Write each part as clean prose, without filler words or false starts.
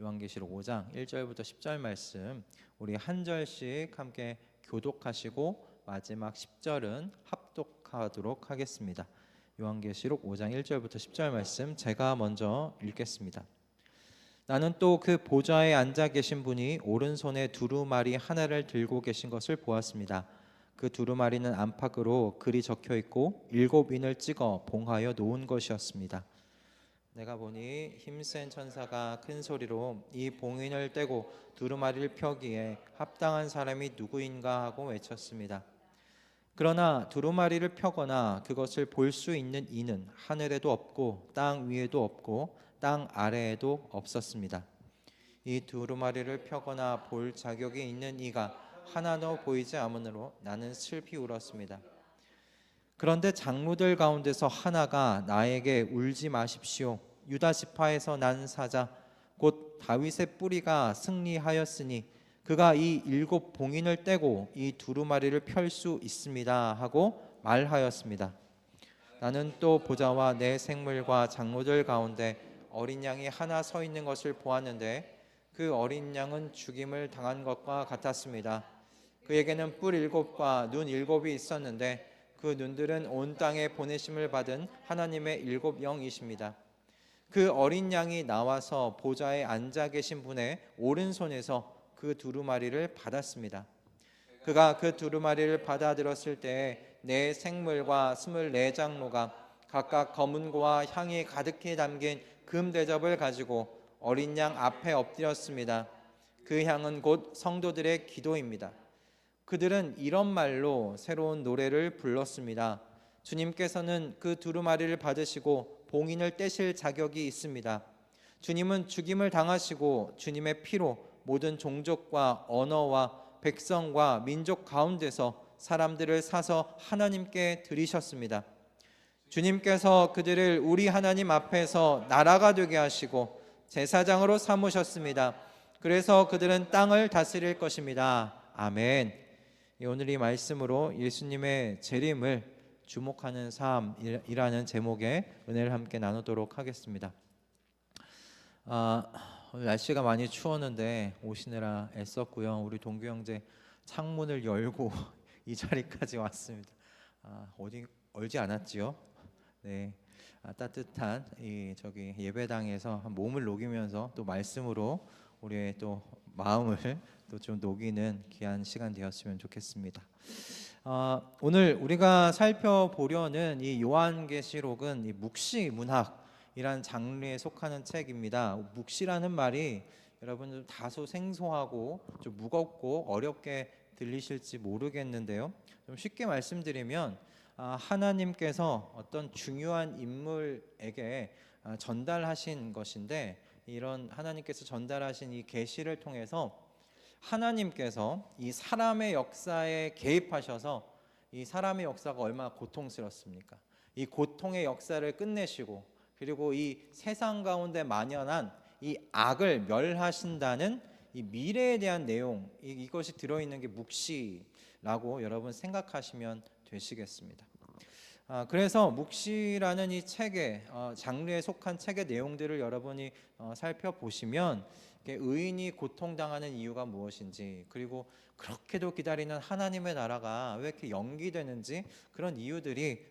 요한계시록 5장 1절부터 10절 말씀 우리 한 절씩 함께 교독하시고 마지막 10절은 합독하도록 하겠습니다. 요한계시록 5장 1절부터 10절 말씀 제가 먼저 읽겠습니다. 나는 또 그 보좌에 앉아 계신 분이 오른손에 두루마리 하나를 들고 계신 것을 보았습니다. 그 두루마리는 안팎으로 글이 적혀 있고 7인을 찍어 봉하여 놓은 것이었습니다. 내가 보니 힘센 천사가 큰 소리로 이 봉인을 떼고 두루마리를 펴기에 합당한 사람이 누구인가 하고 외쳤습니다. 그러나 두루마리를 펴거나 그것을 볼 수 있는 이는 하늘에도 없고 땅 위에도 없고 땅 아래에도 없었습니다. 이 두루마리를 펴거나 볼 자격이 있는 이가 하나도 보이지 않으므로 나는 슬피 울었습니다. 그런데 장로들 가운데서 하나가 나에게 울지 마십시오. 유다 지파에서 난 사자 곧 다윗의 뿌리가 승리하였으니 그가 이 7 봉인을 떼고 이 두루마리를 펼 수 있습니다 하고 말하였습니다. 나는 또 보좌와 내 생물과 장로들 가운데 어린 양이 하나 서 있는 것을 보았는데 그 어린 양은 죽임을 당한 것과 같았습니다. 그에게는 뿔 7과 눈 7이 있었는데 그 눈들은 온 땅에 보내심을 받은 하나님의 7 영이십니다. 그 어린 양이 나와서 보좌에 앉아 계신 분의 오른손에서 그 두루마리를 받았습니다. 그가 그 두루마리를 받아들었을 때에 네 생물과 24장로가 각각 검은고와 향이 가득히 담긴 금 대접을 가지고 어린 양 앞에 엎드렸습니다. 그 향은 곧 성도들의 기도입니다. 그들은 이런 말로 새로운 노래를 불렀습니다. 주님께서는 그 두루마리를 받으시고 봉인을 떼실 자격이 있습니다. 주님은 죽임을 당하시고 주님의 피로 모든 종족과 언어와 백성과 민족 가운데서 사람들을 사서 하나님께 드리셨습니다. 주님께서 그들을 우리 하나님 앞에서 나라가 되게 하시고 제사장으로 삼으셨습니다. 그래서 그들은 땅을 다스릴 것입니다. 아멘. 오늘 이 말씀으로 예수님의 재림을 주목하는 삶이라는 제목의 은혜를 함께 나누도록 하겠습니다. 오늘 날씨가 많이 추웠는데 오시느라 애썼고요. 우리 동규 형제 창문을 열고 이 자리까지 왔습니다. 어디 얼지 않았지요? 네, 따뜻한 이 예배당에서 몸을 녹이면서 또 말씀으로 우리의 또 마음을 또 좀 녹이는 귀한 시간 되었으면 좋겠습니다. 오늘 우리가 살펴보려는 이 요한계시록은 이 묵시 문학이란 장르에 속하는 책입니다. 묵시라는 말이 여러분 좀 다소 생소하고 좀 무겁고 어렵게 들리실지 모르겠는데요. 좀 쉽게 말씀드리면 하나님께서 어떤 중요한 인물에게 전달하신 것인데 이런 하나님께서 전달하신 이 계시를 통해서 하나님께서 이 사람의 역사에 개입하셔서 이 사람의 역사가 얼마나 고통스럽습니까? 이 고통의 역사를 끝내시고 그리고 이 세상 가운데 만연한 이 악을 멸하신다는 이 미래에 대한 내용 이것이 들어있는 게 묵시라고 여러분 생각하시면 되시겠습니다. 그래서 묵시라는 이 책의 장르에 속한 책의 내용들을 여러분이 살펴보시면 의인이 고통당하는 이유가 무엇인지 그리고 그렇게도 기다리는 하나님의 나라가 왜 이렇게 연기되는지 그런 이유들이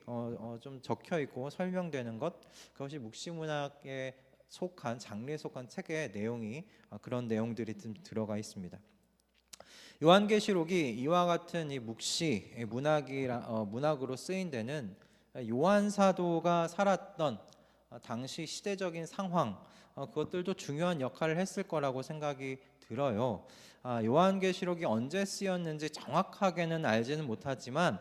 좀 적혀 있고 설명되는 것 그것이 묵시문학에 속한 장르에 속한 책의 내용이 그런 내용들이 좀 들어가 있습니다. 요한계시록이 이와 같은 이 묵시 문학으로 쓰인 데는 요한 사도가 살았던 당시 시대적인 상황 그것들도 중요한 역할을 했을 거라고 생각이 들어요. 요한계시록이 언제 쓰였는지 정확하게는 알지는 못하지만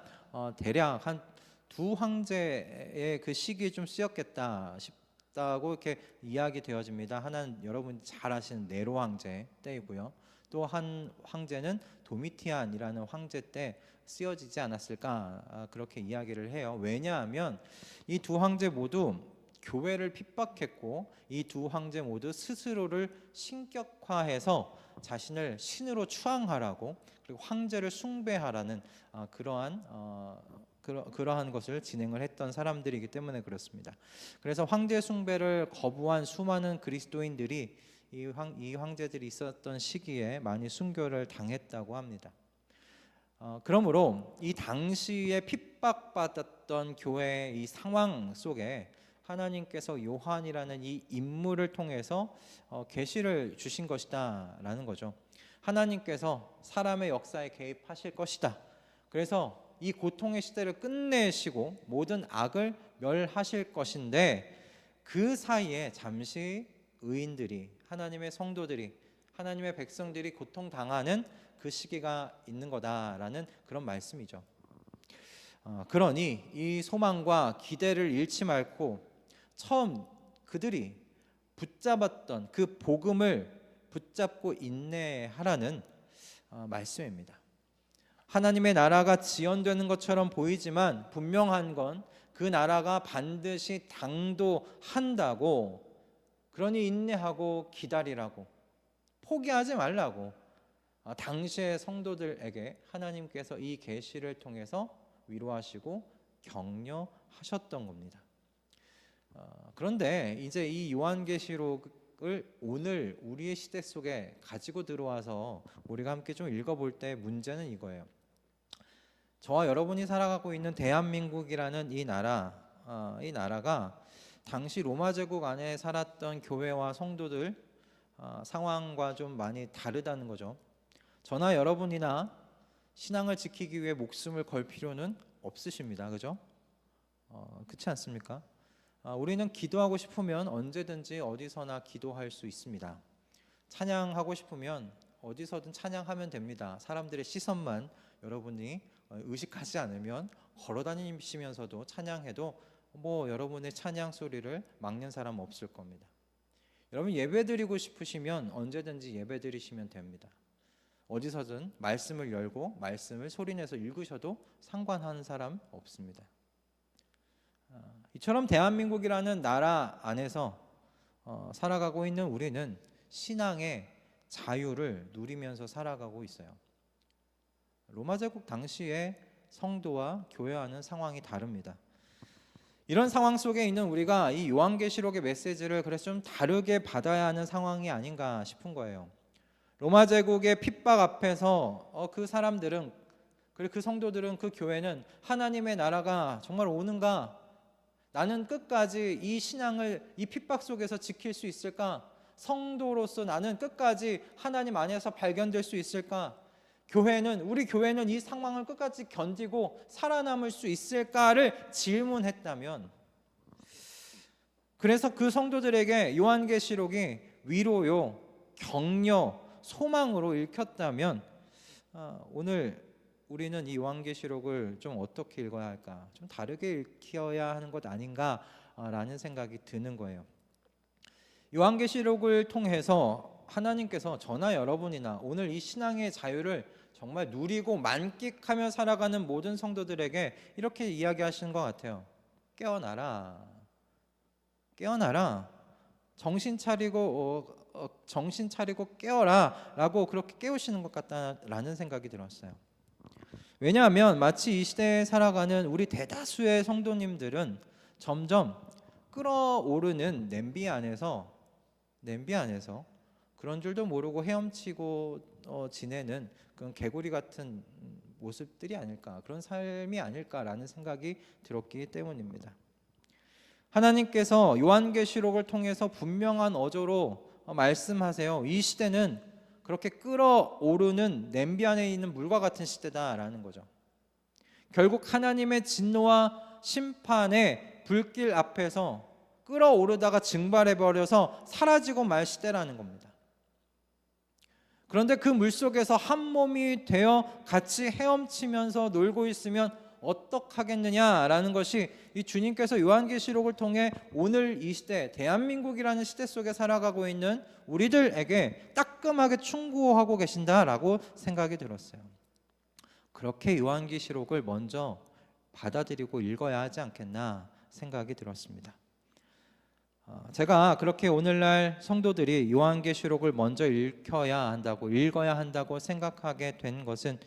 대략 한 두 황제의 그 시기에 좀 쓰였겠다 싶다고 이렇게 이야기되어집니다. 하나는 여러분이 잘 아시는 네로 황제 때이고요. 또 한 황제는 도미티안이라는 황제 때 쓰여지지 않았을까 그렇게 이야기를 해요. 왜냐하면 이 두 황제 모두 교회를 핍박했고 이 두 황제 모두 스스로를 신격화해서 자신을 신으로 추앙하라고 그리고 황제를 숭배하라는 그러한 것을 진행을 했던 사람들이기 때문에 그렇습니다. 그래서 황제 숭배를 거부한 수많은 그리스도인들이 이 황제들이 있었던 시기에 많이 순교를 당했다고 합니다. 그러므로 이 당시에 핍박받았던 교회의 이 상황 속에 하나님께서 요한이라는 이 인물을 통해서 계시를 주신 것이다라는 거죠. 하나님께서 사람의 역사에 개입하실 것이다. 그래서 이 고통의 시대를 끝내시고 모든 악을 멸하실 것인데, 그 사이에 잠시 의인들이, 하나님의 성도들이, 하나님의 백성들이 고통당하는 그 시기가 있는 거다라는 그런 말씀이죠. 그러니 이 소망과 기대를 잃지 말고 처음 그들이 붙잡았던 그 복음을 붙잡고 인내하라는 말씀입니다. 하나님의 나라가 지연되는 것처럼 보이지만 분명한 건 그 나라가 반드시 당도한다고, 그러니 인내하고 기다리라고, 포기하지 말라고 당시의 성도들에게 하나님께서 이 계시를 통해서 위로하시고 격려하셨던 겁니다. 그런데 이제 이 요한계시록을 오늘 우리의 시대 속에 가지고 들어와서 우리가 함께 좀 읽어볼 때 문제는 이거예요. 저와 여러분이 살아가고 있는 대한민국이라는 이 나라가 당시 로마 제국 안에 살았던 교회와 성도들 상황과 좀 많이 다르다는 거죠. 저나 여러분이나 신앙을 지키기 위해 목숨을 걸 필요는 없으십니다. 그죠? 그렇지 않습니까? 우리는 기도하고 싶으면 언제든지 어디서나 기도할 수 있습니다. 찬양하고 싶으면 어디서든 찬양하면 됩니다. 사람들의 시선만 여러분이 의식하지 않으면 걸어 다니시면서도 찬양해도 여러분의 찬양 소리를 막는 사람 없을 겁니다. 여러분 예배 드리고 싶으시면 언제든지 예배 드리시면 됩니다. 어디서든 말씀을 열고 말씀을 소리내서 읽으셔도 상관하는 사람 없습니다. 이처럼 대한민국이라는 나라 안에서 살아가고 있는 우리는 신앙의 자유를 누리면서 살아가고 있어요. 로마 제국 당시의 성도와 교회와는 상황이 다릅니다. 이런 상황 속에 있는 우리가 이 요한계시록의 메시지를 그래서 좀 다르게 받아야 하는 상황이 아닌가 싶은 거예요. 로마 제국의 핍박 앞에서 그 사람들은, 그리고 그 성도들은, 그 교회는 하나님의 나라가 정말 오는가? 나는 끝까지 이 신앙을 이 핍박 속에서 지킬 수 있을까? 성도로서 나는 끝까지 하나님 안에서 발견될 수 있을까? 우리 교회는 이 상황을 끝까지 견디고 살아남을 수 있을까를 질문했다면, 그래서 그 성도들에게 요한계시록이 위로요, 격려, 소망으로 읽혔다면 오늘 우리는 이 요한계시록을 좀 어떻게 읽어야 할까? 좀 다르게 읽혀야 하는 것 아닌가라는 생각이 드는 거예요. 요한계시록을 통해서 하나님께서 저나 여러분이나 오늘 이 신앙의 자유를 정말 누리고 만끽하며 살아가는 모든 성도들에게 이렇게 이야기하시는 것 같아요. 깨어나라, 깨어나라, 정신 차리고 깨어라 라고 그렇게 깨우시는 것 같다라는 생각이 들었어요. 왜냐하면 마치 이 시대에 살아가는 우리 대다수의 성도님들은 점점 끓어오르는 냄비 안에서 그런 줄도 모르고 헤엄치고 지내는 그런 개구리 같은 모습들이 아닐까, 그런 삶이 아닐까라는 생각이 들었기 때문입니다. 하나님께서 요한계시록을 통해서 분명한 어조로 말씀하세요. 이 시대는 그렇게 끓어오르는 냄비 안에 있는 물과 같은 시대다라는 거죠. 결국 하나님의 진노와 심판의 불길 앞에서 끓어오르다가 증발해버려서 사라지고 말 시대라는 겁니다. 그런데 그 물속에서 한 몸이 되어 같이 헤엄치면서 놀고 있으면 어떡하겠느냐라는 것이 이 주님께서 요한계시록을 통해 오늘 이 시대, 대한민국이라는 시대 속에 살아가고 있는 우리들에게 따끔하게 충고하고 계신다라고 생각이 들었어요. 그렇게 요한계시록을 먼저 받아들이고 읽어야 하지 않겠나 생각이 들었습니다. 제가 그렇게 오늘날 성도들이 요한계시록을 먼저 읽어야 한다고 생각하게 된 것은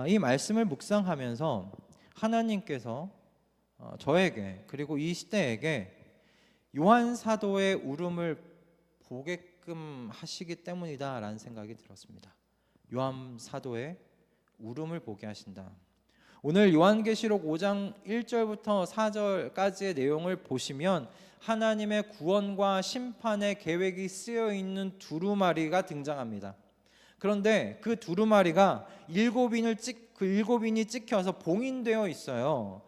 이 말씀을 묵상하면서 하나님께서 저에게 그리고 이 시대에게 요한 사도의 울음을 되게끔 하시기 때문이다라는 생각이 들었습니다. 요한 사도의 울음을 보게 하신다. 오늘 요한계시록 5장 1절부터 4절까지의 내용을 보시면 하나님의 구원과 심판의 계획이 쓰여 있는 두루마리가 등장합니다. 그런데 그 두루마리가 일곱 인이 찍혀서 봉인되어 있어요.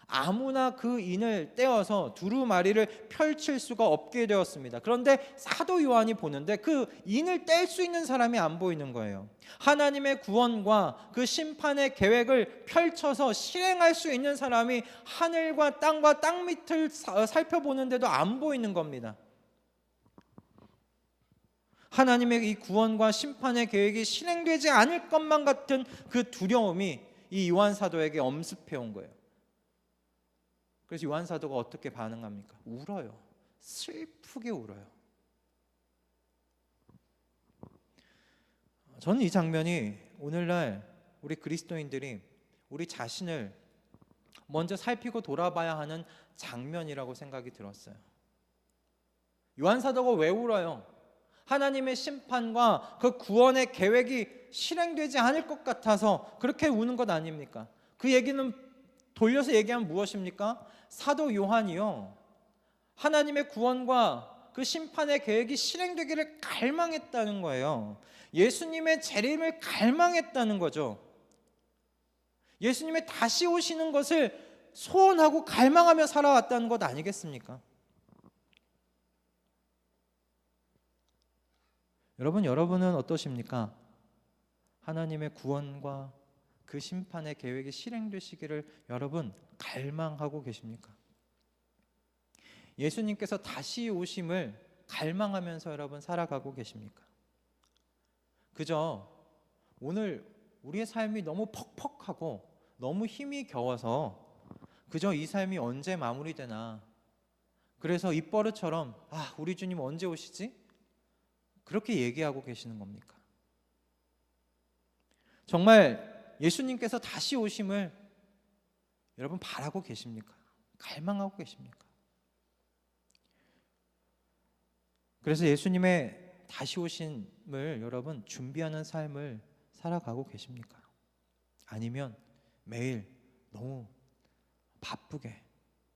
아무나 그 인을 떼어서 두루마리를 펼칠 수가 없게 되었습니다. 그런데 사도 요한이 보는데 그 인을 뗄 수 있는 사람이 안 보이는 거예요. 하나님의 구원과 그 심판의 계획을 펼쳐서 실행할 수 있는 사람이 하늘과 땅 밑을 살펴보는데도 안 보이는 겁니다. 하나님의 이 구원과 심판의 계획이 실행되지 않을 것만 같은 그 두려움이 이 요한 사도에게 엄습해 온 거예요. 그래서 요한 사도가 어떻게 반응합니까? 울어요. 슬프게 울어요. 저는 이 장면이 오늘날 우리 그리스도인들이 우리 자신을 먼저 살피고 돌아봐야 하는 장면이라고 생각이 들었어요. 요한 사도가 왜 울어요? 하나님의 심판과 그 구원의 계획이 실행되지 않을 것 같아서 그렇게 우는 것 아닙니까? 그 얘기는 돌려서 얘기하면 무엇입니까? 사도 요한이요, 하나님의 구원과 그 심판의 계획이 실행되기를 갈망했다는 거예요. 예수님의 재림을 갈망했다는 거죠. 예수님의 다시 오시는 것을 소원하고 갈망하며 살아왔다는 것 아니겠습니까? 여러분은 어떠십니까? 하나님의 구원과 그 심판의 계획이 실행되시기를 여러분 갈망하고 계십니까? 예수님께서 다시 오심을 갈망하면서 여러분 살아가고 계십니까? 그저 오늘 우리의 삶이 너무 퍽퍽하고 너무 힘이 겨워서 그저 이 삶이 언제 마무리되나, 그래서 입버릇처럼 우리 주님 언제 오시지? 그렇게 얘기하고 계시는 겁니까? 정말 예수님께서 다시 오심을 여러분 바라고 계십니까? 갈망하고 계십니까? 그래서 예수님의 다시 오심을 여러분 준비하는 삶을 살아가고 계십니까? 아니면 매일 너무 바쁘게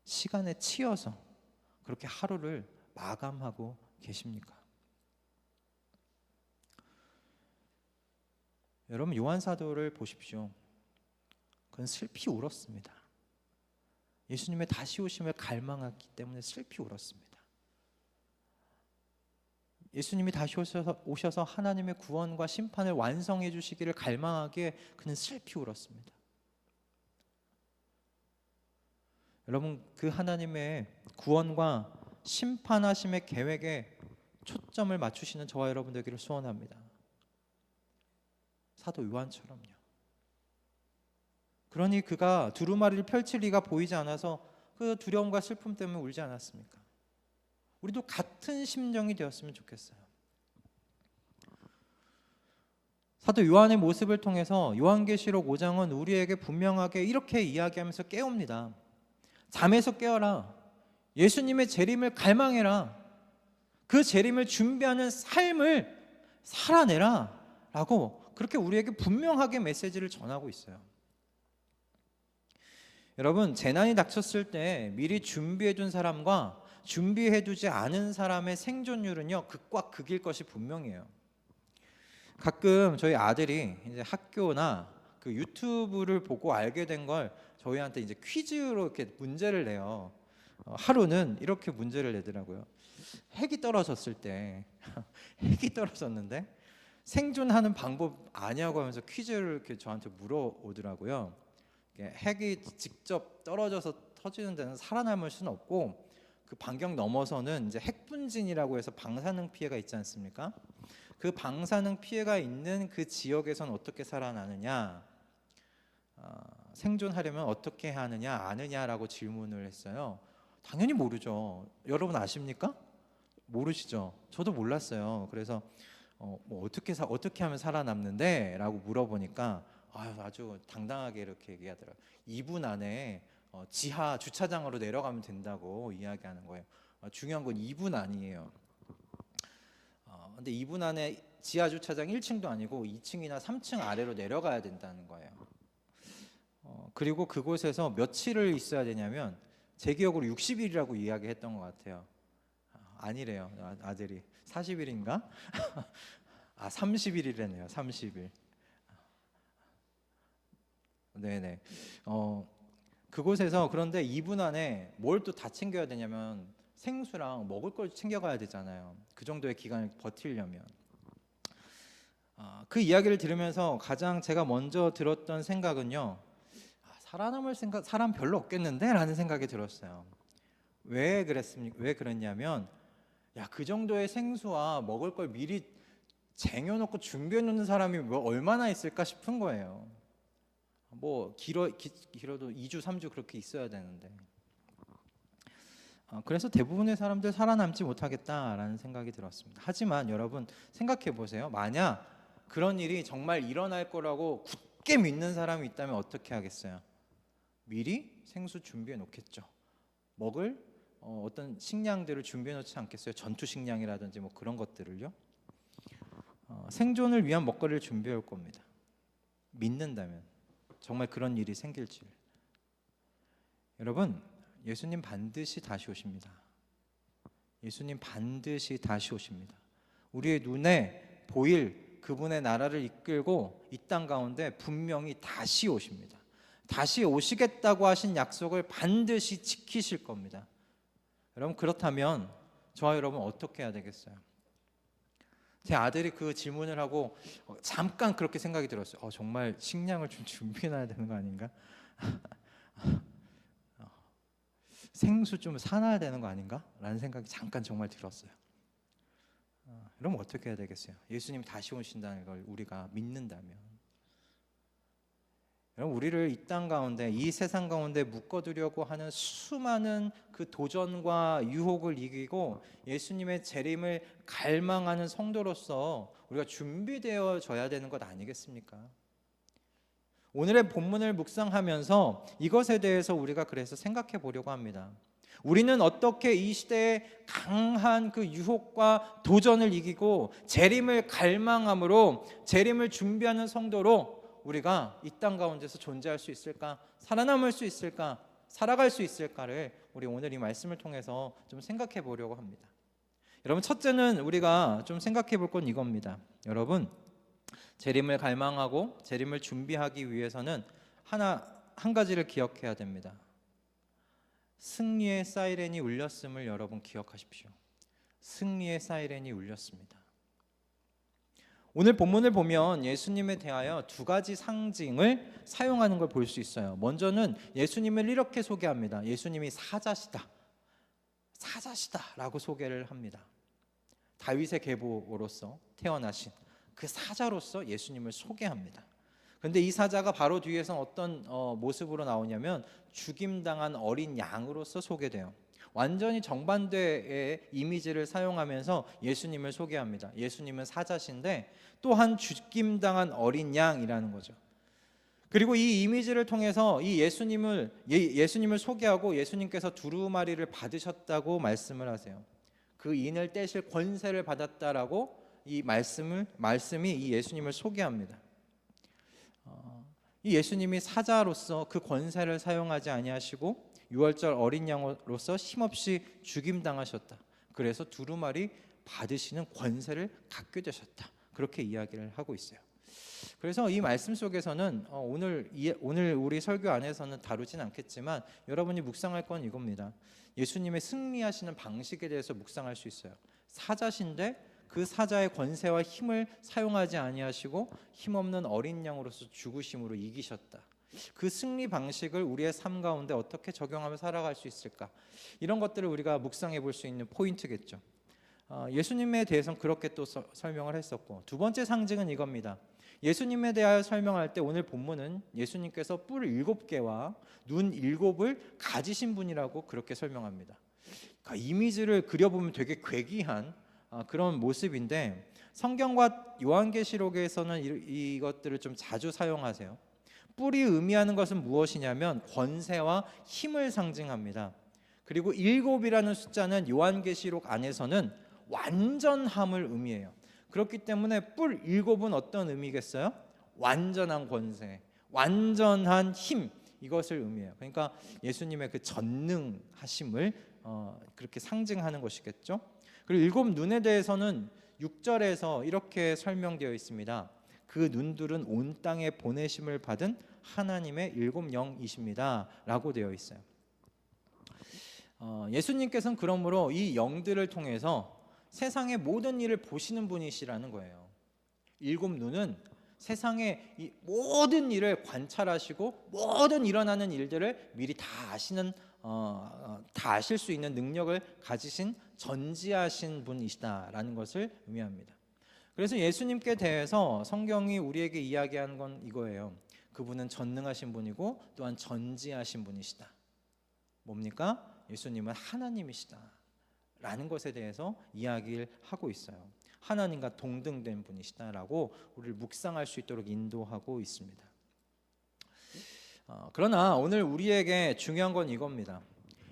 시간에 치여서 그렇게 하루를 마감하고 계십니까? 여러분 요한 사도를 보십시오. 그는 슬피 울었습니다. 예수님의 다시 오심을 갈망했기 때문에 슬피 울었습니다. 예수님이 다시 오셔서 하나님의 구원과 심판을 완성해 주시기를 갈망하기에 그는 슬피 울었습니다. 여러분 그 하나님의 구원과 심판하심의 계획에 초점을 맞추시는 저와 여러분 되기를 소원합니다. 사도 요한처럼요. 그러니 그가 두루마리를 펼칠 리가 보이지 않아서 그 두려움과 슬픔 때문에 울지 않았습니까? 우리도 같은 심정이 되었으면 좋겠어요. 사도 요한의 모습을 통해서 요한계시록 5장은 우리에게 분명하게 이렇게 이야기하면서 깨웁니다. 잠에서 깨어라. 예수님의 재림을 갈망해라. 그 재림을 준비하는 삶을 살아내라 라고 그렇게 우리에게 분명하게 메시지를 전하고 있어요. 여러분 재난이 닥쳤을 때 미리 준비해둔 사람과 준비해두지 않은 사람의 생존율은요 극과 극일 것이 분명해요. 가끔 저희 아들이 이제 학교나 그 유튜브를 보고 알게 된 걸 저희한테 이제 퀴즈로 이렇게 문제를 내요. 하루는 이렇게 문제를 내더라고요. 핵이 떨어졌을 때 핵이 떨어졌는데 생존하는 방법 아냐고 하면서 퀴즈를 이렇게 저한테 물어오더라고요. 핵이 직접 떨어져서 터지는 데는 살아남을 수는 없고 그 반경 넘어서는 이제 핵분진이라고 해서 방사능 피해가 있지 않습니까? 그 방사능 피해가 있는 그 지역에선 어떻게 살아나느냐, 생존하려면 어떻게 해야 하느냐 아느냐라고 질문을 했어요. 당연히 모르죠. 여러분 아십니까? 모르시죠? 저도 몰랐어요. 그래서 뭐 어떻게 하면 살아남는데? 라고 물어보니까 아주 당당하게 이렇게 얘기하더라고요. 2분 안에 지하 주차장으로 내려가면 된다고 이야기하는 거예요. 중요한 건 2분 아니에요. 근데 이분 안에 지하 주차장 1층도 아니고 2층이나 3층 아래로 내려가야 된다는 거예요. 그리고 그곳에서 며칠을 있어야 되냐면 제 기억으로 60일이라고 이야기했던 것 같아요. 아니래요. 아들이 40일인가? 30일이래네요. 30일. 네네. 그곳에서 그런데 이분 안에 뭘 또 다 챙겨야 되냐면 생수랑 먹을 걸 챙겨가야 되잖아요. 그 정도의 기간을 버티려면. 그 이야기를 들으면서 가장 제가 먼저 들었던 생각은요. 살아남을 사람 별로 없겠는데라는 생각이 들었어요. 왜 그랬습니까? 왜 그랬냐면 그 정도의 생수와 먹을 걸 미리 쟁여놓고 준비해놓는 사람이 뭐 얼마나 있을까 싶은 거예요. 뭐 길어도 2주 3주 그렇게 있어야 되는데 그래서 대부분의 사람들 살아남지 못하겠다라는 생각이 들었습니다. 하지만 여러분 생각해 보세요. 만약 그런 일이 정말 일어날 거라고 굳게 믿는 사람이 있다면 어떻게 하겠어요? 미리 생수 준비해 놓겠죠. 먹을 어떤 식량들을 준비해 놓지 않겠어요? 전투 식량이라든지 뭐 그런 것들을요. 생존을 위한 먹거리를 준비해 올 겁니다. 믿는다면 정말 그런 일이 생길지. 여러분, 예수님 반드시 다시 오십니다. 예수님 반드시 다시 오십니다. 우리의 눈에 보일 그분의 나라를 이끌고 이 땅 가운데 분명히 다시 오십니다. 다시 오시겠다고 하신 약속을 반드시 지키실 겁니다. 여러분, 그렇다면 저와 여러분 어떻게 해야 되겠어요? 제 아들이 그 질문을 하고 잠깐 그렇게 생각이 들었어요. 정말 식량을 좀 준비해놔야 되는 거 아닌가? 생수 좀 사놔야 되는 거 아닌가? 라는 생각이 잠깐 정말 들었어요. 여러분 어떻게 해야 되겠어요? 예수님 다시 오신다는 걸 우리가 믿는다면, 여러분 우리를 이 땅 가운데, 이 세상 가운데 묶어두려고 하는 수많은 그 도전과 유혹을 이기고 예수님의 재림을 갈망하는 성도로서 우리가 준비되어져야 되는 것 아니겠습니까? 오늘의 본문을 묵상하면서 이것에 대해서 우리가 그래서 생각해 보려고 합니다. 우리는 어떻게 이 시대의 강한 그 유혹과 도전을 이기고 재림을 갈망함으로 재림을 준비하는 성도로 우리가 이 땅 가운데서 존재할 수 있을까? 살아남을 수 있을까? 살아갈 수 있을까를 우리 오늘 이 말씀을 통해서 좀 생각해 보려고 합니다. 여러분, 첫째는 우리가 좀 생각해 볼 건 이겁니다. 여러분, 재림을 갈망하고 재림을 준비하기 위해서는 한 가지를 기억해야 됩니다. 승리의 사이렌이 울렸음을 여러분 기억하십시오. 승리의 사이렌이 울렸습니다. 오늘 본문을 보면 예수님에 대하여 두 가지 상징을 사용하는 걸 볼 수 있어요. 먼저는 예수님을 이렇게 소개합니다. 예수님이 사자시다, 사자시다라고 소개를 합니다. 다윗의 계보로서 태어나신 그 사자로서 예수님을 소개합니다. 그런데 이 사자가 바로 뒤에서 어떤 모습으로 나오냐면 죽임당한 어린 양으로서 소개돼요. 완전히 정반대의 이미지를 사용하면서 예수님을 소개합니다. 예수님은 사자신데 또한 죽임당한 어린 양이라는 거죠. 그리고 이 이미지를 통해서 이 예수님을 소개하고 예수님께서 두루마리를 받으셨다고 말씀을 하세요. 그 인을 떼실 권세를 받았다라고 이 말씀이 이 예수님을 소개합니다. 이 예수님이 사자로서 그 권세를 사용하지 아니하시고 유월절 어린 양으로서 힘없이 죽임당하셨다. 그래서 두루마리 받으시는 권세를 갖게 되셨다. 그렇게 이야기를 하고 있어요. 그래서 이 말씀 속에서는 오늘 우리 설교 안에서는 다루진 않겠지만 여러분이 묵상할 건 이겁니다. 예수님의 승리하시는 방식에 대해서 묵상할 수 있어요. 사자신데 그 사자의 권세와 힘을 사용하지 아니하시고 힘없는 어린 양으로서 죽으심으로 이기셨다. 그 승리 방식을 우리의 삶 가운데 어떻게 적용하며 살아갈 수 있을까? 이런 것들을 우리가 묵상해 볼 수 있는 포인트겠죠. 예수님에 대해서는 그렇게 또 설명을 했었고, 두 번째 상징은 이겁니다. 예수님에 대하여 설명할 때 오늘 본문은 예수님께서 뿔 7개와 눈 7을 가지신 분이라고 그렇게 설명합니다. 그러니까 이미지를 그려보면 되게 괴기한 그런 모습인데 성경과 요한계시록에서는 이것들을 좀 자주 사용하세요. 뿔이 의미하는 것은 무엇이냐면 권세와 힘을 상징합니다. 그리고 7이라는 숫자는 요한계시록 안에서는 완전함을 의미해요. 그렇기 때문에 뿔 7은 어떤 의미겠어요? 완전한 권세, 완전한 힘, 이것을 의미해요. 그러니까 예수님의 그 전능하심을 그렇게 상징하는 것이겠죠. 그리고 7 눈에 대해서는 6절에서 이렇게 설명되어 있습니다. 그 눈들은 온 땅에 보내심을 받은 하나님의 7 영이십니다 라고 되어 있어요. 예수님께서는 그러므로 이 영들을 통해서 세상의 모든 일을 보시는 분이시라는 거예요. 7 눈은 세상의 이 모든 일을 관찰하시고 모든 일어나는 일들을 미리 다 아시는 다 아실 수 있는 능력을 가지신 전지하신 분이시다라는 것을 의미합니다. 그래서 예수님께 대해서 성경이 우리에게 이야기하는 건 이거예요. 그분은 전능하신 분이고 또한 전지하신 분이시다. 뭡니까? 예수님은 하나님이시다 라는 것에 대해서 이야기를 하고 있어요. 하나님과 동등된 분이시다라고 우리를 묵상할 수 있도록 인도하고 있습니다. 그러나 오늘 우리에게 중요한 건 이겁니다.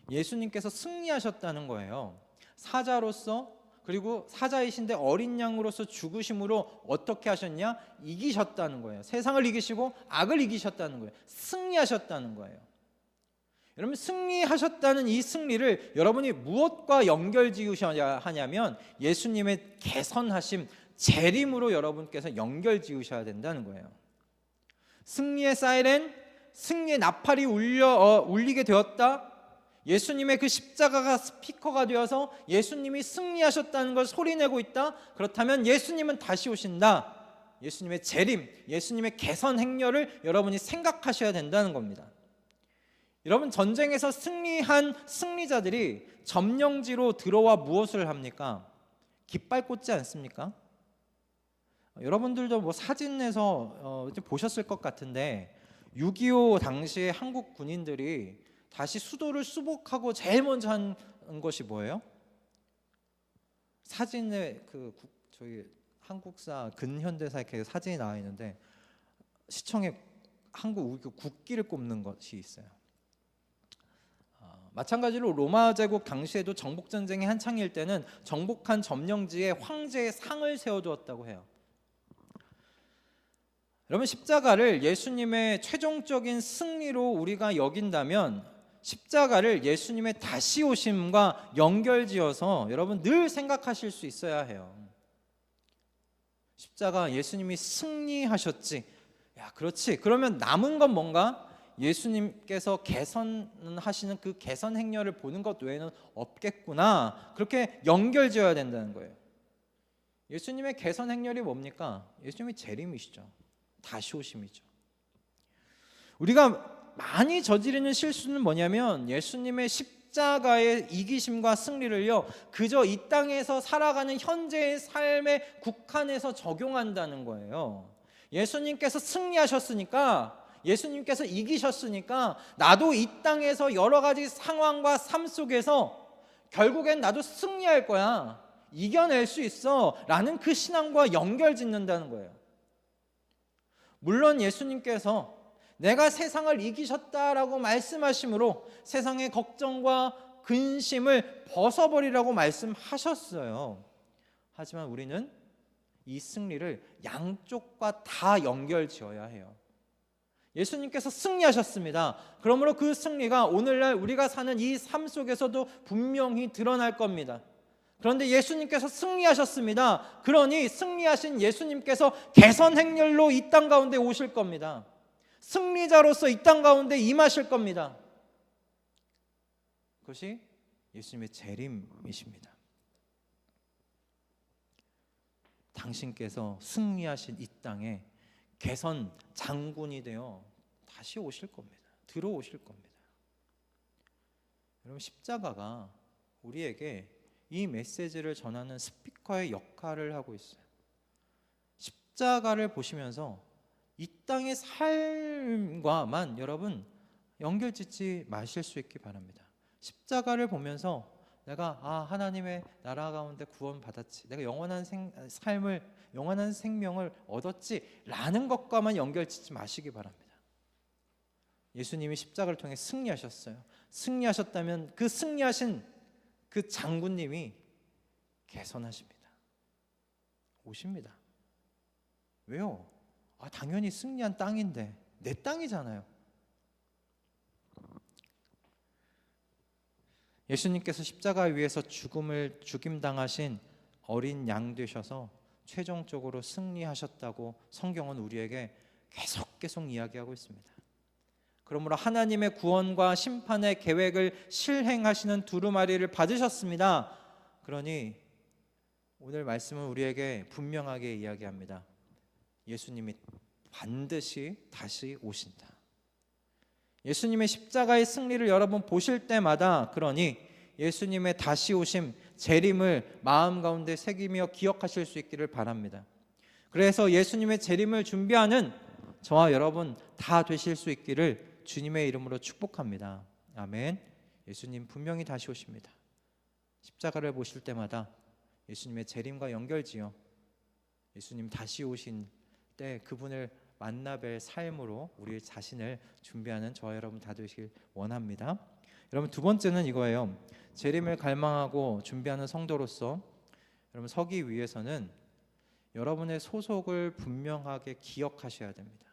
예수님께서 승리하셨다는 거예요. 사자로서, 그리고 사자이신데 어린 양으로서 죽으심으로 어떻게 하셨냐? 이기셨다는 거예요. 세상을 이기시고 악을 이기셨다는 거예요. 승리하셨다는 거예요. 여러분, 승리하셨다는 이 승리를 여러분이 무엇과 연결 지으셔야 하냐면 예수님의 개선하심, 재림으로 여러분께서 연결 지으셔야 된다는 거예요. 승리의 사이렌, 승리의 나팔이 울리게 되었다. 예수님의 그 십자가가 스피커가 되어서 예수님이 승리하셨다는 걸 소리내고 있다. 그렇다면 예수님은 다시 오신다. 예수님의 재림, 예수님의 개선 행렬을 여러분이 생각하셔야 된다는 겁니다. 여러분, 전쟁에서 승리한 승리자들이 점령지로 들어와 무엇을 합니까? 깃발 꽂지 않습니까? 여러분들도 뭐 사진에서 보셨을 것 같은데 6.25 당시에 한국 군인들이 다시 수도를 수복하고 제일 먼저 한 것이 뭐예요? 사진에 저희 한국사 근현대사 이렇게 사진이 나와 있는데 시청에 한국 국기를 꼽는 것이 있어요. 마찬가지로 로마 제국 당시에도 정복 전쟁이 한창일 때는 정복한 점령지에 황제의 상을 세워두었다고 해요. 여러분, 십자가를 예수님의 최종적인 승리로 우리가 여긴다면 십자가를 예수님의 다시 오심과 연결지어서 여러분 늘 생각하실 수 있어야 해요. 십자가, 예수님이 승리하셨지. 야, 그렇지. 그러면 남은 건 뭔가? 예수님께서 개선하시는 그 개선 행렬을 보는 것 외에는 없겠구나. 그렇게 연결지어야 된다는 거예요. 예수님의 개선 행렬이 뭡니까? 예수님이 재림이시죠. 다시 오심이죠. 우리가 많이 저지르는 실수는 뭐냐면 예수님의 십자가의 이기심과 승리를요 그저 이 땅에서 살아가는 현재의 삶에 국한해서 적용한다는 거예요. 예수님께서 승리하셨으니까, 예수님께서 이기셨으니까 나도 이 땅에서 여러 가지 상황과 삶 속에서 결국엔 나도 승리할 거야, 이겨낼 수 있어 라는 그 신앙과 연결 짓는다는 거예요. 물론 예수님께서 내가 세상을 이기셨다라고 말씀하심으로 세상의 걱정과 근심을 벗어버리라고 말씀하셨어요. 하지만 우리는 이 승리를 양쪽과 다 연결 지어야 해요. 예수님께서 승리하셨습니다. 그러므로 그 승리가 오늘날 우리가 사는 이 삶 속에서도 분명히 드러날 겁니다. 그런데 예수님께서 승리하셨습니다. 그러니 승리하신 예수님께서 개선 행렬로 이 땅 가운데 오실 겁니다. 승리자로서 이 땅 가운데 임하실 겁니다. 그것이 예수님의 재림이십니다. 당신께서 승리하신 이 땅에 개선 장군이 되어 다시 오실 겁니다. 들어오실 겁니다. 여러분, 십자가가 우리에게 이 메시지를 전하는 스피커의 역할을 하고 있어요. 십자가를 보시면서 이 땅의 삶과만 여러분 연결짓지 마실 수 있기 바랍니다. 십자가를 보면서 내가 하나님의 나라 가운데 구원받았지, 내가 영원한 영원한 생명을 얻었지 라는 것과만 연결짓지 마시기 바랍니다. 예수님이 십자가를 통해 승리하셨어요. 승리하셨다면 그 승리하신 그 장군님이 개선하십니다. 오십니다. 왜요? 당연히 승리한 땅인데 내 땅이잖아요. 예수님께서 십자가 위에서 죽임당하신 어린 양 되셔서 최종적으로 승리하셨다고 성경은 우리에게 계속 이야기하고 있습니다. 그러므로 하나님의 구원과 심판의 계획을 실행하시는 두루마리를 받으셨습니다. 그러니 오늘 말씀은 우리에게 분명하게 이야기합니다. 예수님이 반드시 다시 오신다. 예수님의 십자가의 승리를 여러분 보실 때마다 그러니 예수님의 다시 오심, 재림을 마음 가운데 새기며 기억하실 수 있기를 바랍니다. 그래서 예수님의 재림을 준비하는 저와 여러분 다 되실 수 있기를 주님의 이름으로 축복합니다. 아멘. 예수님 분명히 다시 오십니다. 십자가를 보실 때마다 예수님의 재림과 연결지어 예수님 다시 오신 때 그분을 만나뵐 삶으로 우리 자신을 준비하는 저와 여러분 다 되시길 원합니다. 여러분 두 번째는 이거예요. 재림을 갈망하고 준비하는 성도로서 여러분 서기 위해서는 여러분의 소속을 분명하게 기억하셔야 됩니다.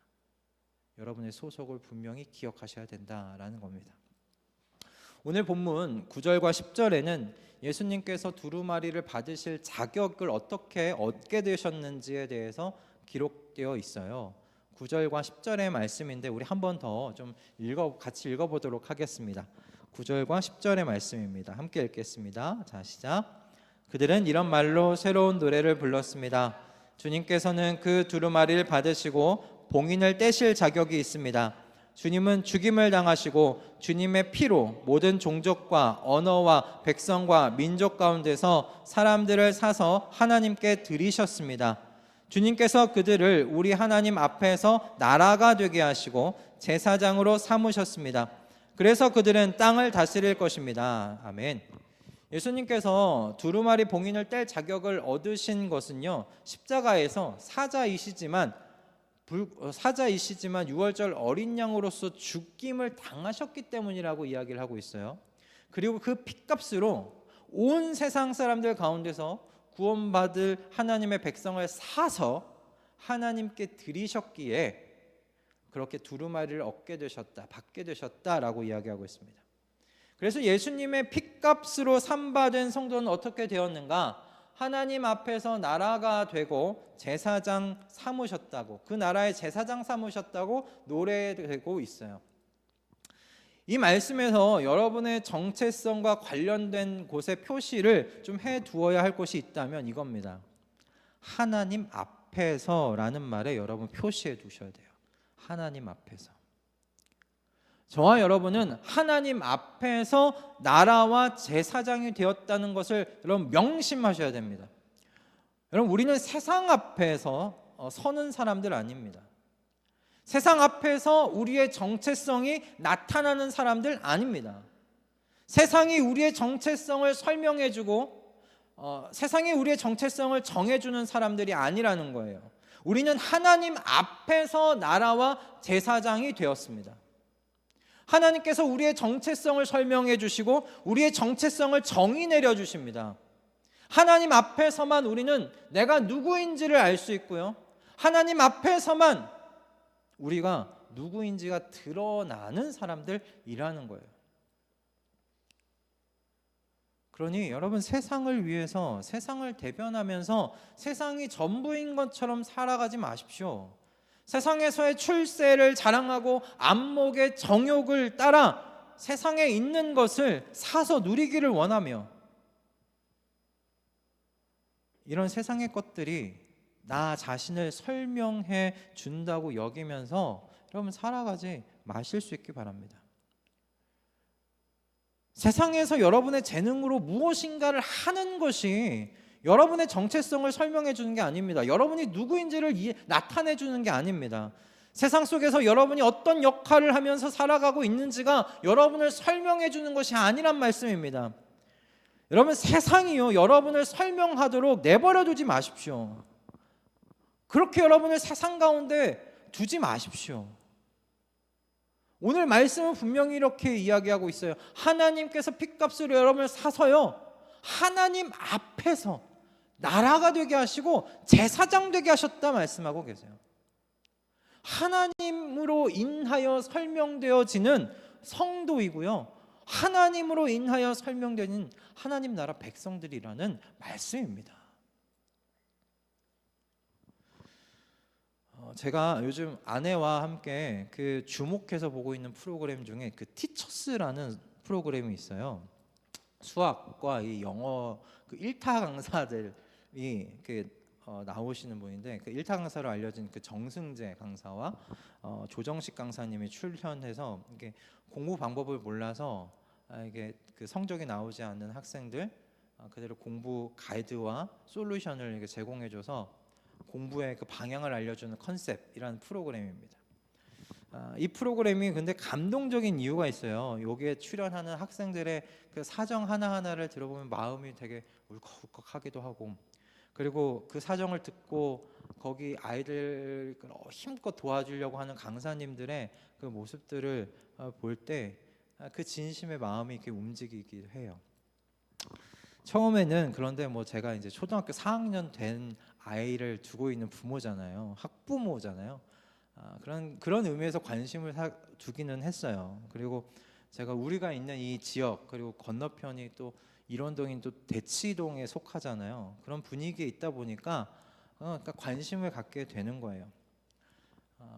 여러분의 소속을 분명히 기억하셔야 된다라는 겁니다. 오늘 본문 9절과 10절에는 예수님께서 두루마리를 받으실 자격을 어떻게 얻게 되셨는지에 대해서 기록되어 있어요. 9절과 10절의 말씀인데 우리 한 번 더 좀 같이 읽어보도록 하겠습니다. 9절과 10절의 말씀입니다. 함께 읽겠습니다. 자, 시작. 그들은 이런 말로 새로운 노래를 불렀습니다. 주님께서는 그 두루마리를 받으시고 봉인을 떼실 자격이 있습니다. 주님은 죽임을 당하시고 주님의 피로 모든 종족과 언어와 백성과 민족 가운데서 사람들을 사서 하나님께 드리셨습니다. 주님께서 그들을 우리 하나님 앞에서 나라가 되게 하시고 제사장으로 삼으셨습니다. 그래서 그들은 땅을 다스릴 것입니다. 아멘. 예수님께서 두루마리 봉인을 뗄 자격을 얻으신 것은요, 십자가에서 사자이시지만 유월절 어린 양으로서 죽임을 당하셨기 때문이라고 이야기를 하고 있어요. 그리고 그 핏값으로 온 세상 사람들 가운데서 구원받을 하나님의 백성을 사서 하나님께 드리셨기에 그렇게 두루마리를 받게 되셨다라고 이야기하고 있습니다. 그래서 예수님의 핏값으로 삼받은 성도는 어떻게 되었는가? 하나님 앞에서 나라가 되고 제사장 삼으셨다고, 그 나라의 제사장 삼으셨다고 노래되고 있어요. 이 말씀에서 여러분의 정체성과 관련된 곳에 표시를 좀 해두어야 할 곳이 있다면 이겁니다. 하나님 앞에서라는 말에 여러분 표시해 두셔야 돼요. 하나님 앞에서. 저와 여러분은 하나님 앞에서 나라와 제사장이 되었다는 것을 여러분 명심하셔야 됩니다. 여러분 우리는 세상 앞에서 서는 사람들 아닙니다. 세상 앞에서 우리의 정체성이 나타나는 사람들 아닙니다. 세상이 우리의 정체성을 설명해주고 세상이 우리의 정체성을 정해주는 사람들이 아니라는 거예요. 우리는 하나님 앞에서 나라와 제사장이 되었습니다. 하나님께서 우리의 정체성을 설명해 주시고 우리의 정체성을 정의 내려 주십니다. 하나님 앞에서만 우리는 내가 누구인지를 알 수 있고요. 하나님 앞에서만 우리가 누구인지가 드러나는 사람들이라는 거예요. 그러니 여러분 세상을 위해서 세상을 대변하면서 세상이 전부인 것처럼 살아가지 마십시오. 세상에서의 출세를 자랑하고 안목의 정욕을 따라 세상에 있는 것을 사서 누리기를 원하며 이런 세상의 것들이 나 자신을 설명해 준다고 여기면서 여러분 살아가지 마실 수 있기 바랍니다. 세상에서 여러분의 재능으로 무엇인가를 하는 것이 여러분의 정체성을 설명해 주는 게 아닙니다. 여러분이 누구인지를 나타내 주는 게 아닙니다. 세상 속에서 여러분이 어떤 역할을 하면서 살아가고 있는지가 여러분을 설명해 주는 것이 아니란 말씀입니다. 여러분 세상이요 여러분을 설명하도록 내버려 두지 마십시오. 그렇게 여러분을 세상 가운데 두지 마십시오. 오늘 말씀은 분명히 이렇게 이야기하고 있어요. 하나님께서 핏값으로 여러분을 사서요 하나님 앞에서 나라가 되게 하시고 제사장 되게 하셨다 말씀하고 계세요. 하나님으로 인하여 설명되어지는 성도이고요, 하나님으로 인하여 설명되는 하나님 나라 백성들이라는 말씀입니다. 제가 요즘 아내와 함께 그 주목해서 보고 있는 프로그램 중에 그 티처스라는 프로그램이 있어요. 수학과 이 영어 그 일타 강사들이 나오시는 분인데, 그 일타 강사로 알려진 그 정승재 강사와 조정식 강사님이 출연해서 이게 공부 방법을 몰라서 이게 그 성적이 나오지 않는 학생들 그대로 공부 가이드와 솔루션을 이렇게 제공해줘서 공부의 그 방향을 알려주는 컨셉이라는 프로그램입니다. 이 프로그램이 근데 감동적인 이유가 있어요. 여기에 출연하는 학생들의 그 사정 하나하나를 들어보면 마음이 되게 울컥울컥하기도 하고, 그리고 그 사정을 듣고 거기 아이들 힘껏 도와주려고 하는 강사님들의 그 모습들을 볼 때 그 진심의 마음이 이렇게 움직이기도 해요. 처음에는, 그런데 뭐 제가 이제 초등학교 4학년 된 아이를 두고 있는 부모잖아요. 학부모잖아요. 그런 의미에서 관심을 두기는 했어요. 그리고 제가 우리가 있는 이 지역, 그리고 건너편이 또 일원동인 또 대치동에 속하잖아요. 그런 분위기에 있다 보니까 그러니까 관심을 갖게 되는 거예요.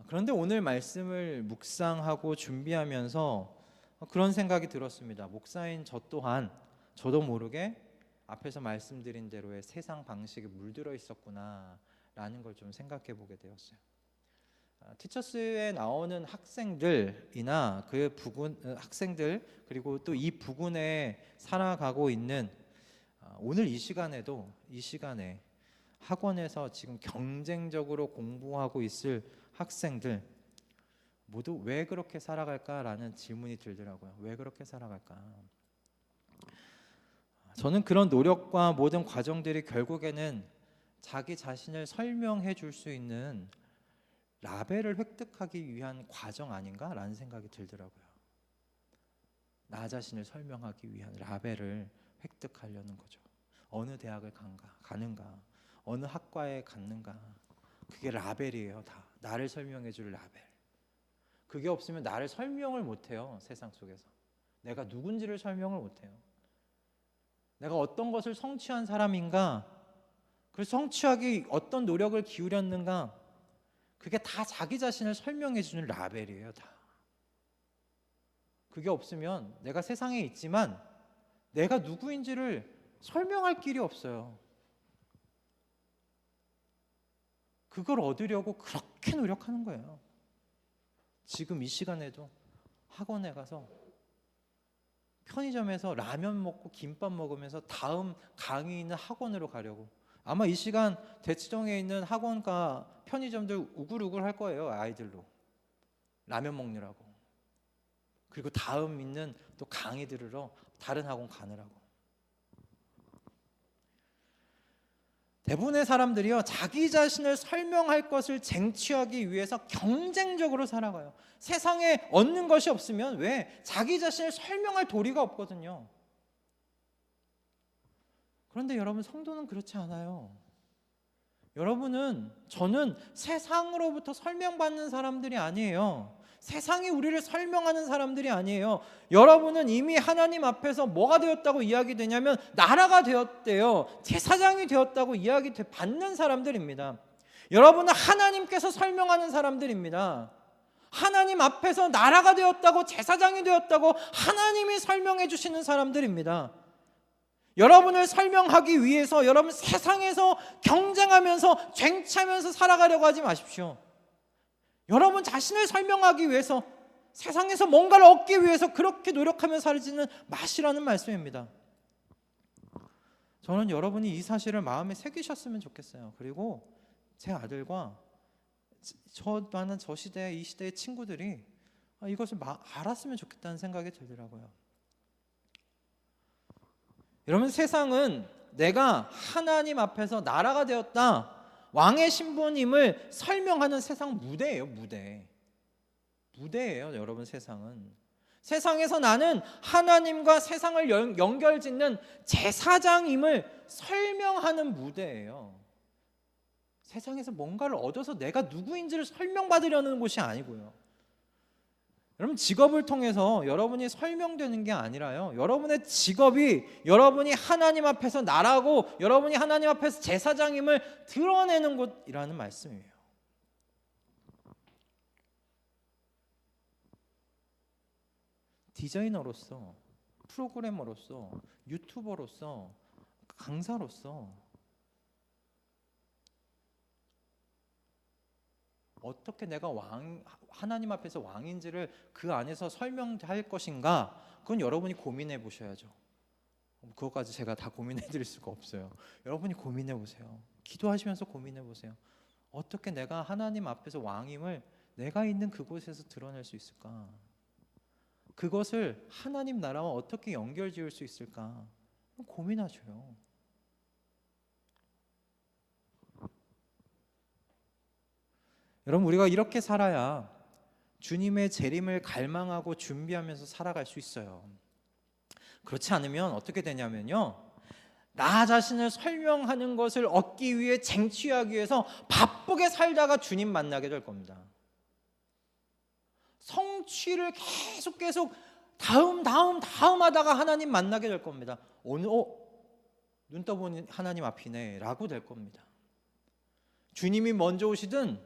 그런데 오늘 말씀을 묵상하고 준비하면서 그런 생각이 들었습니다. 목사인 저 또한 저도 모르게 앞에서 말씀드린 대로의 세상 방식에 물들어 있었구나라는 걸 좀 생각해 보게 되었어요. 티처스에 나오는 학생들이나 그 부분 학생들, 그리고 또 이 부근에 살아가고 있는 오늘 이 시간에 학원에서 지금 경쟁적으로 공부하고 있을 학생들 모두 왜 그렇게 살아갈까라는 질문이 들더라고요. 왜 그렇게 살아갈까? 저는 그런 노력과 모든 과정들이 결국에는 자기 자신을 설명해 줄 수 있는 라벨을 획득하기 위한 과정 아닌가라는 생각이 들더라고요. 나 자신을 설명하기 위한 라벨을 획득하려는 거죠. 어느 대학을 가는가, 어느 학과에 갔는가, 그게 라벨이에요. 다 나를 설명해 줄 라벨. 그게 없으면 나를 설명을 못해요. 세상 속에서 내가 누군지를 설명을 못해요. 내가 어떤 것을 성취한 사람인가, 그래서 성취하기 어떤 노력을 기울였는가, 그게 다 자기 자신을 설명해 주는 라벨이에요. 다. 그게 없으면 내가 세상에 있지만 내가 누구인지를 설명할 길이 없어요. 그걸 얻으려고 그렇게 노력하는 거예요. 지금 이 시간에도 학원에 가서 편의점에서 라면 먹고 김밥 먹으면서 다음 강의 있는 학원으로 가려고, 아마 이 시간 대치동에 있는 학원과 편의점들 우글우글 할 거예요. 아이들로 라면 먹느라고, 그리고 다음 있는 또 강의 들으러 다른 학원 가느라고. 대부분의 사람들이요, 자기 자신을 설명할 것을 쟁취하기 위해서 경쟁적으로 살아가요. 세상에 얻는 것이 없으면 왜 자기 자신을 설명할 도리가 없거든요. 그런데 여러분, 성도는 그렇지 않아요. 저는 세상으로부터 설명받는 사람들이 아니에요. 세상이 우리를 설명하는 사람들이 아니에요. 여러분은 이미 하나님 앞에서 뭐가 되었다고 이야기되냐면 나라가 되었대요. 제사장이 되었다고 받는 사람들입니다. 여러분은 하나님께서 설명하는 사람들입니다. 하나님 앞에서 나라가 되었다고, 제사장이 되었다고 하나님이 설명해 주시는 사람들입니다. 여러분을 설명하기 위해서 여러분 세상에서 경쟁하면서 쟁취하면서 살아가려고 하지 마십시오. 여러분 자신을 설명하기 위해서, 세상에서 뭔가를 얻기 위해서 그렇게 노력하며 살지는 마시라는 말씀입니다. 저는 여러분이 이 사실을 마음에 새기셨으면 좋겠어요. 그리고 제 아들과 저만한 저 시대, 이 시대의 친구들이 이것을 알았으면 좋겠다는 생각이 들더라고요. 여러분, 세상은 내가 하나님 앞에서 나라가 되었다, 왕의 신부님을 설명하는 세상 무대예요. 무대예요. 여러분, 세상은 세상에서 나는 하나님과 세상을 연결짓는 제사장임을 설명하는 무대예요. 세상에서 뭔가를 얻어서 내가 누구인지를 설명받으려는 곳이 아니고요. 여러분, 직업을 통해서 여러분이 설명되는 게 아니라요, 여러분의 직업이 여러분이 하나님 앞에서 나라고 여러분이 하나님 앞에서 제사장임을 드러내는 곳이라는 말씀이에요. 디자이너로서, 프로그래머로서, 유튜버로서, 강사로서 어떻게 내가 하나님 앞에서 왕인지를 그 안에서 설명할 것인가, 그건 여러분이 고민해 보셔야죠. 그것까지 제가 다 고민해 드릴 수가 없어요. 여러분이 고민해 보세요. 기도하시면서 고민해 보세요. 어떻게 내가 하나님 앞에서 왕임을 내가 있는 그곳에서 드러낼 수 있을까? 그것을 하나님 나라와 어떻게 연결 지을 수 있을까? 고민하셔요. 여러분, 우리가 이렇게 살아야 주님의 재림을 갈망하고 준비하면서 살아갈 수 있어요. 그렇지 않으면 어떻게 되냐면요, 나 자신을 설명하는 것을 얻기 위해 쟁취하기 위해서 바쁘게 살다가 주님 만나게 될 겁니다. 성취를 계속 다음 하다가 하나님 만나게 될 겁니다. 오늘 눈 떠보니 하나님 앞이네 라고 될 겁니다. 주님이 먼저 오시든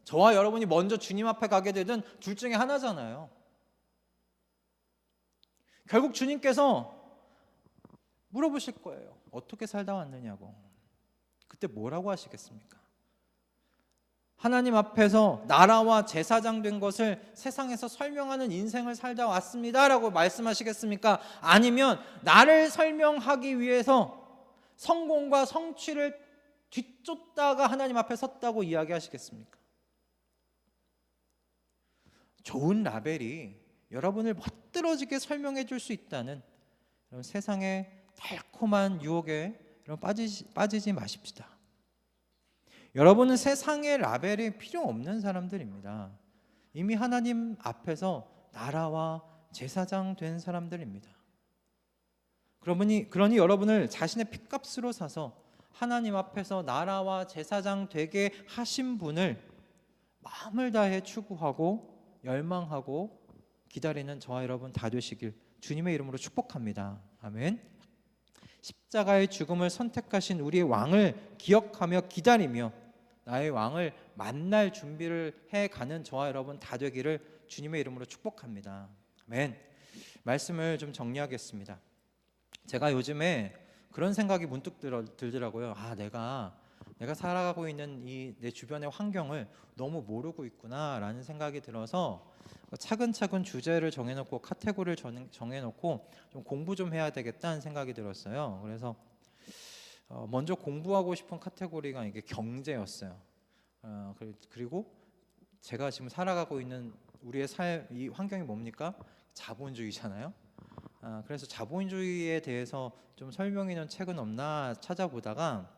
저와 여러분이 먼저 주님 앞에 가게 되든 둘 중에 하나잖아요. 결국 주님께서 물어보실 거예요. 어떻게 살다 왔느냐고. 그때 뭐라고 하시겠습니까? 하나님 앞에서 나라와 제사장 된 것을 세상에서 설명하는 인생을 살다 왔습니다라고 말씀하시겠습니까? 아니면 나를 설명하기 위해서 성공과 성취를 뒤쫓다가 하나님 앞에 섰다고 이야기하시겠습니까? 좋은 라벨이 여러분을 멋들어지게 설명해 줄 수 있다는 세상의 달콤한 유혹에 빠지지 마십시다. 여러분은 세상의 라벨이 필요 없는 사람들입니다. 이미 하나님 앞에서 나라와 제사장 된 사람들입니다. 그러니 여러분을 자신의 핏값으로 사서 하나님 앞에서 나라와 제사장 되게 하신 분을 마음을 다해 추구하고 열망하고 기다리는 저와 여러분 다 되시길 주님의 이름으로 축복합니다. 아멘. 십자가의 죽음을 선택하신 우리의 왕을 기억하며 기다리며 나의 왕을 만날 준비를 해가는 저와 여러분 다 되기를 주님의 이름으로 축복합니다. 아멘. 말씀을 좀 정리하겠습니다. 제가 요즘에 그런 생각이 문득 들더라고요. 내가 살아가고 있는 이 내 주변의 환경을 너무 모르고 있구나라는 생각이 들어서 차근차근 주제를 정해놓고 카테고리를 정해놓고 좀 공부 좀 해야 되겠다는 생각이 들었어요. 그래서 먼저 공부하고 싶은 카테고리가 이게 경제였어요. 그리고 제가 지금 살아가고 있는 우리의 이 환경이 뭡니까? 자본주의잖아요. 그래서 자본주의에 대해서 좀 설명 있는 책은 없나 찾아보다가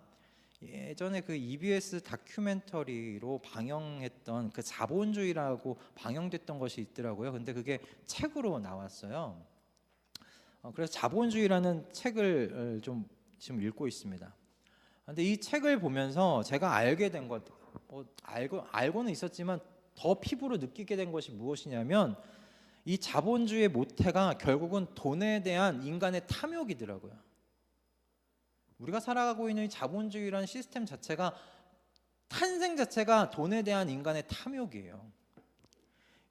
예전에 그 EBS 다큐멘터리로 방영했던 그 자본주의라고 방영됐던 것이 있더라고요. 근데 그게 책으로 나왔어요. 그래서 자본주의라는 책을 좀 지금 읽고 있습니다. 근데 이 책을 보면서 제가 알게 된 것, 알고는 있었지만 더 피부로 느끼게 된 것이 무엇이냐면 이 자본주의의 모태가 결국은 돈에 대한 인간의 탐욕이더라고요. 우리가 살아가고 있는 이 자본주의라는 시스템 자체가 탄생 자체가 돈에 대한 인간의 탐욕이에요.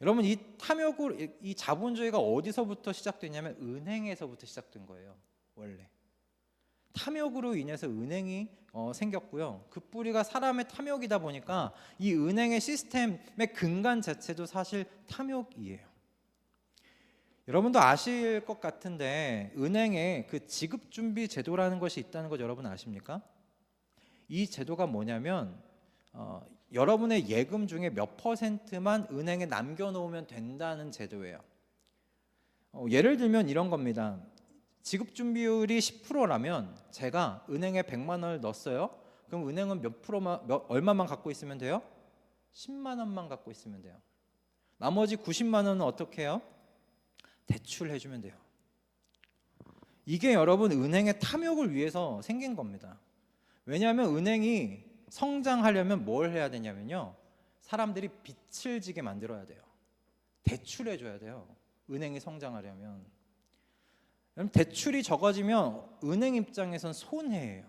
여러분, 이 자본주의가 어디서부터 시작됐냐면 은행에서부터 시작된 거예요. 원래 탐욕으로 인해서 은행이 생겼고요. 그 뿌리가 사람의 탐욕이다 보니까 이 은행의 시스템의 근간 자체도 사실 탐욕이에요. 여러분도 아실 것 같은데 은행에 그 지급준비 제도라는 것이 있다는 것 여러분 아십니까? 이 제도가 뭐냐면 여러분의 예금 중에 몇 %만 은행에 남겨놓으면 된다는 제도예요. 예를 들면 이런 겁니다. 지급준비율이 10%라면 제가 은행에 100만 원을 넣었어요. 그럼 은행은 얼마만 갖고 있으면 돼요? 10만 원만 갖고 있으면 돼요. 나머지 90만 원은 어떻게 해요? 대출해 주면 돼요. 이게 여러분 은행의 탐욕을 위해서 생긴 겁니다. 왜냐하면 은행이 성장하려면 뭘 해야 되냐면요, 사람들이 빚을 지게 만들어야 돼요. 대출해 줘야 돼요. 은행이 성장하려면. 그럼 대출이 적어지면 은행 입장에선 손해예요.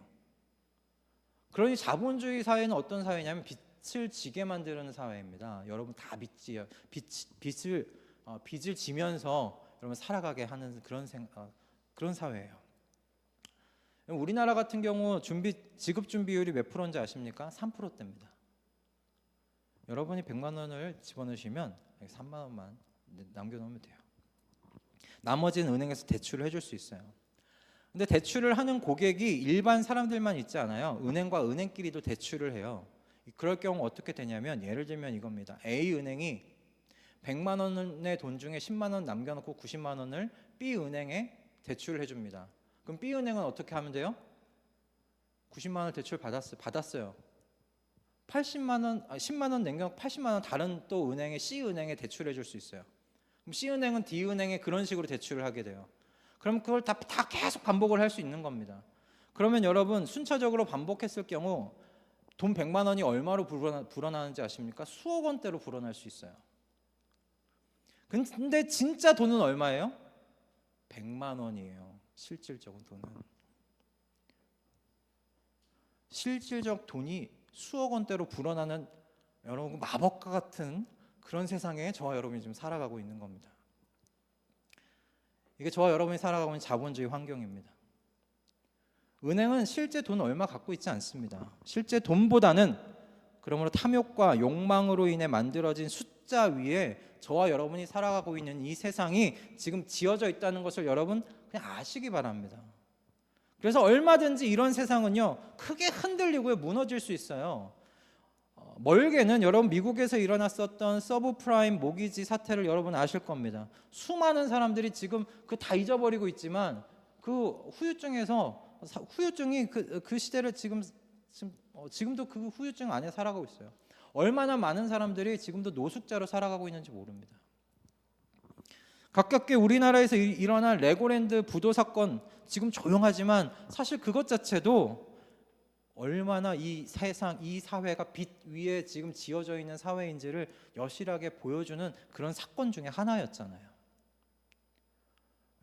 그러니 자본주의 사회는 어떤 사회냐면 빚을 지게 만드는 사회입니다. 여러분 다 빚을 지면서 여러분 살아가게 하는 그런 사회예요. 우리나라 같은 경우 지급 준비율이 몇 프로인지 아십니까? 3%대입니다. 여러분이 100만 원을 집어넣으시면 3만 원만 남겨놓으면 돼요. 나머지는 은행에서 대출을 해줄 수 있어요. 근데 대출을 하는 고객이 일반 사람들만 있지 않아요. 은행과 은행끼리도 대출을 해요. 그럴 경우 어떻게 되냐면, 예를 들면 이겁니다. A은행이 100만 원의 돈 중에 10만 원 남겨놓고 90만 원을 B은행에 대출을 해줍니다. 그럼 B은행은 어떻게 하면 돼요? 90만 원 대출 받았어요. 10만 원 남겨놓고 80만 원 다른 또 은행에 C은행에 대출해 줄 수 있어요. 그럼 C은행은 D은행에 그런 식으로 대출을 하게 돼요. 그럼 그걸 다 계속 반복을 할 수 있는 겁니다. 그러면 여러분 순차적으로 반복했을 경우 돈 100만 원이 얼마로 불어나는지 아십니까? 수억 원대로 불어날 수 있어요. 근데 진짜 돈은 얼마예요? 100만 원이에요. 실질적인 돈은. 실질적 돈이 수억 원대로 불어나는 여러분 마법과 같은 그런 세상에 저와 여러분이 지금 살아가고 있는 겁니다. 이게 저와 여러분이 살아가고 있는 자본주의 환경입니다. 은행은 실제 돈 얼마 갖고 있지 않습니다. 실제 돈보다는 그러므로 탐욕과 욕망으로 인해 만들어진 숫자 위에 저와 여러분이 살아가고 있는 이 세상이 지금 지어져 있다는 것을 여러분 그냥 아시기 바랍니다. 그래서 얼마든지 이런 세상은요 크게 흔들리고 무너질 수 있어요. 멀게는 여러분 미국에서 일어났었던 서브프라임 모기지 사태를 여러분 아실 겁니다. 수많은 사람들이 지금 그 다 잊어버리고 있지만 그 후유증이 그 시대를 지금도 그 후유증 안에 살아가고 있어요. 얼마나 많은 사람들이 지금도 노숙자로 살아가고 있는지 모릅니다. 가깝게 우리나라에서 일어난 레고랜드 부도 사건, 지금 조용하지만 사실 그것 자체도 얼마나 이 세상, 이 사회가 빚 위에 지금 지어져 있는 사회인지를 여실하게 보여주는 그런 사건 중에 하나였잖아요.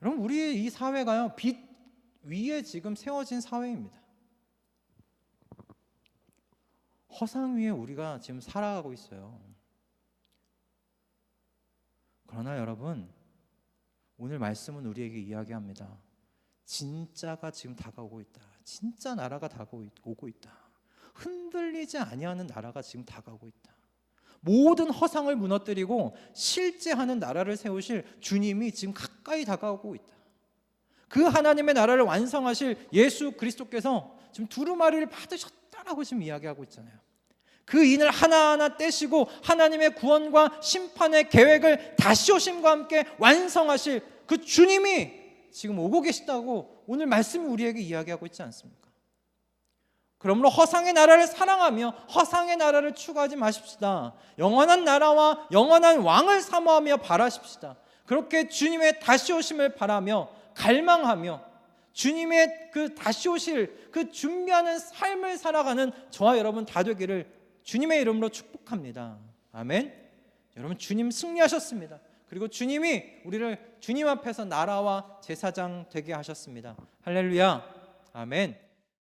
여러분 우리의 이 사회가요 빚 위에 지금 세워진 사회입니다. 허상 위에 우리가 지금 살아가고 있어요. 그러나 여러분 오늘 말씀은 우리에게 이야기합니다. 진짜가 지금 다가오고 있다. 진짜 나라가 다가오고 있다. 흔들리지 아니하는 나라가 지금 다가오고 있다. 모든 허상을 무너뜨리고 실제하는 나라를 세우실 주님이 지금 가까이 다가오고 있다. 그 하나님의 나라를 완성하실 예수 그리스도께서 지금 두루마리를 받으셨다라고 지금 이야기하고 있잖아요. 그 인을 하나하나 떼시고 하나님의 구원과 심판의 계획을 다시 오심과 함께 완성하실 그 주님이 지금 오고 계시다고 오늘 말씀이 우리에게 이야기하고 있지 않습니까? 그러므로 허상의 나라를 사랑하며 허상의 나라를 추구하지 마십시다. 영원한 나라와 영원한 왕을 사모하며 바라십시다. 그렇게 주님의 다시 오심을 바라며 갈망하며 주님의 그 다시 오실 그 준비하는 삶을 살아가는 저와 여러분 다 되기를 주님의 이름으로 축복합니다. 아멘. 여러분 주님 승리하셨습니다. 그리고 주님이 우리를 주님 앞에서 나라와 제사장 되게 하셨습니다. 할렐루야. 아멘.